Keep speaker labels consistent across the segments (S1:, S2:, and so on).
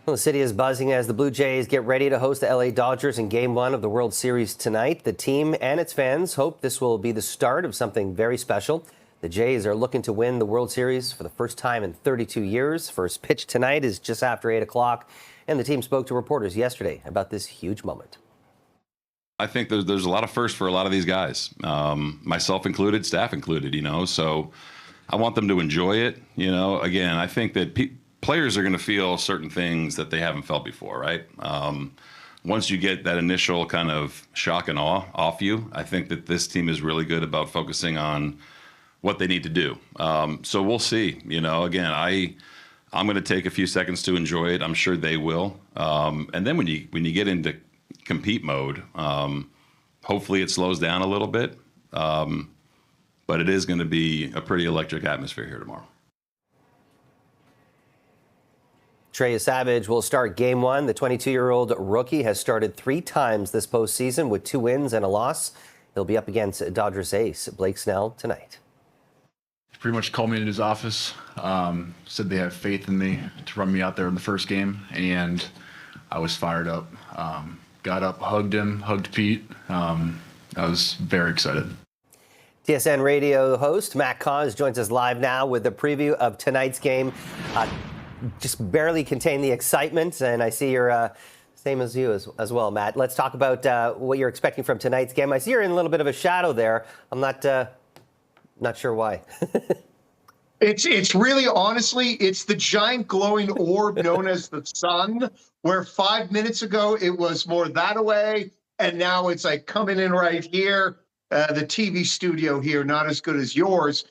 S1: Well, the city is buzzing as the Blue Jays get ready to host the LA Dodgers in Game 1 of the World Series tonight. The team and its fans hope this will be the start of something very special. The Jays are looking to win the World Series for the first time in 32 years. First pitch tonight is just after 8 o'clock, and the team spoke to reporters yesterday about this huge moment.
S2: I think there's a lot of firsts for a lot of these guys, myself included, staff included, so I want them to enjoy it. Again, I think that players are going to feel certain things that they haven't felt before, right? Once you get that initial kind of shock and awe off you, I think that this team is really good about focusing on what they need to do. So we'll see. Again, I'm going to take a few seconds to enjoy it. I'm sure they will. And then when you get into compete mode, hopefully it slows down a little bit. But it is going to be a pretty electric atmosphere here tomorrow.
S1: Trey Yesavage will start Game 1. The 22-year-old rookie has started 3 times this postseason with 2 wins and a loss. He'll be up against Dodgers ace Blake Snell tonight.
S3: He pretty much called me into his office, said they have faith in me to run me out there in the first game, and I was fired up. Got up, hugged him, hugged Pete. I was very excited.
S1: TSN radio host Matt Cauz joins us live now with a preview of tonight's game. Just barely contain the excitement, and I see you're same as you as well, Matt. Let's talk about what you're expecting from tonight's game. I see you're in a little bit of a shadow there. I'm not sure why.
S4: It's really, honestly, it's the giant glowing orb known as the sun, where 5 minutes ago it was more that away, and now it's like coming in right here. The TV studio here, not as good as yours.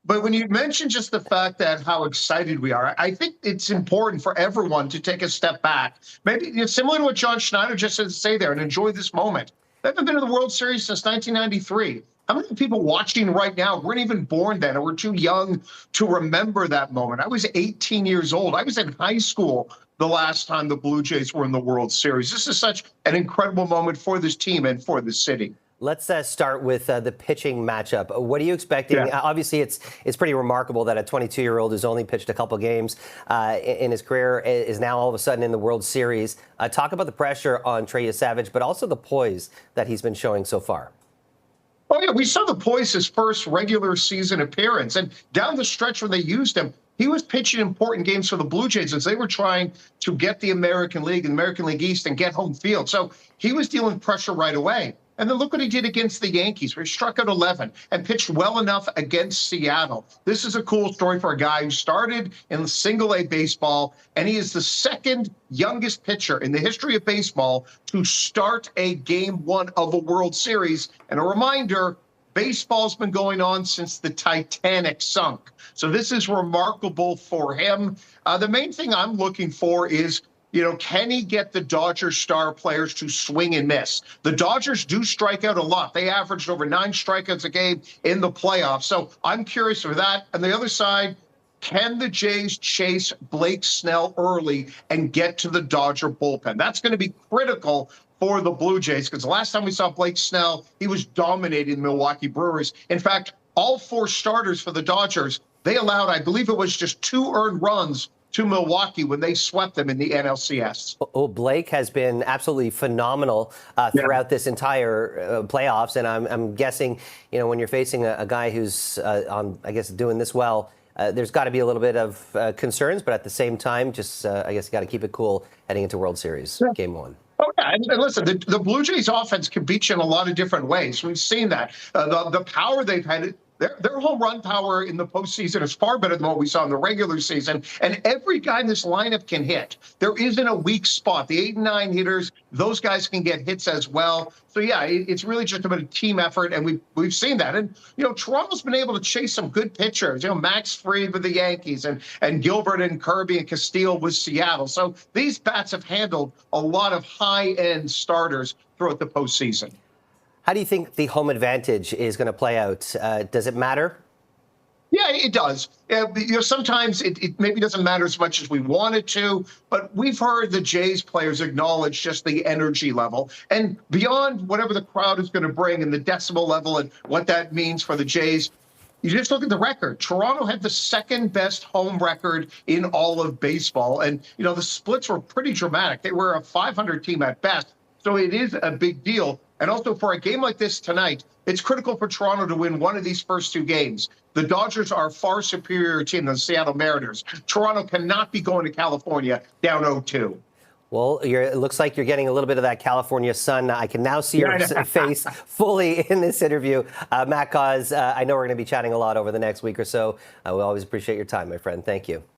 S4: But when you mention just the fact that how excited we are, I think it's important for everyone to take a step back. Maybe similar to what John Schneider just said to say there, and enjoy this moment. They haven't been to the World Series since 1993. How many people watching right now weren't even born then, or were too young to remember that moment? I was 18 years old. I was in high school the last time the Blue Jays were in the World Series. This is such an incredible moment for this team and for the city.
S1: Let's start with the pitching matchup. What are you expecting? Yeah. Obviously, it's pretty remarkable that a 22-year-old who's only pitched a couple games in his career is now all of a sudden in the World Series. Talk about the pressure on Trey Yesavage, but also the poise that he's been showing so far.
S4: Oh, yeah, we saw the poise his first regular season appearance. And down the stretch when they used him, he was pitching important games for the Blue Jays as they were trying to get the American League and American League East and get home field. So he was dealing pressure right away. And then look what he did against the Yankees, where he struck out 11 and pitched well enough against Seattle. This is a cool story for a guy who started in single-A baseball, and he is the second youngest pitcher in the history of baseball to start a Game 1 of a World Series. And a reminder, baseball's been going on since the Titanic sunk. So this is remarkable for him. The main thing I'm looking for is, can he get the Dodgers star players to swing and miss? The Dodgers do strike out a lot. They averaged over 9 strikeouts a game in the playoffs. So I'm curious for that. On the other side, can the Jays chase Blake Snell early and get to the Dodger bullpen? That's going to be critical for the Blue Jays, because the last time we saw Blake Snell, he was dominating the Milwaukee Brewers. In fact, all 4 starters for the Dodgers, they allowed, I believe it was just 2 earned runs to Milwaukee when they swept them in the NLCS.
S1: Oh, Blake has been absolutely phenomenal throughout this entire playoffs, and I'm guessing, when you're facing a guy who's doing this well, there's got to be a little bit of concerns, but at the same time, I guess you got to keep it cool heading into World Series Game 1.
S4: Oh, yeah. And listen, the Blue Jays offense can beat you in a lot of different ways. We've seen that. The power they've had, their home run power in the postseason is far better than what we saw in the regular season. And every guy in this lineup can hit. There isn't a weak spot. The 8 and 9 hitters, those guys can get hits as well. So, yeah, it's really just about a team effort, and we've seen that. And, Toronto's been able to chase some good pitchers. Max Fried with the Yankees and Gilbert and Kirby and Castillo with Seattle. So these bats have handled a lot of high-end starters throughout the postseason.
S1: How do you think the home advantage is going to play out? Does it matter?
S4: Yeah, it does. Sometimes it maybe doesn't matter as much as we want it to, but we've heard the Jays players acknowledge just the energy level. And beyond whatever the crowd is going to bring and the decibel level and what that means for the Jays, You just look at the record. Toronto had the second best home record in all of baseball. And, the splits were pretty dramatic. They were a 500 team at best. So it is a big deal. And also for a game like this tonight, it's critical for Toronto to win one of these first two games. The Dodgers are a far superior team than the Seattle Mariners. Toronto cannot be going to California down 0-2.
S1: Well, it looks like you're getting a little bit of that California sun. I can now see your face fully in this interview. Matt Cauz, I know we're going to be chatting a lot over the next week or so. We always appreciate your time, my friend. Thank you.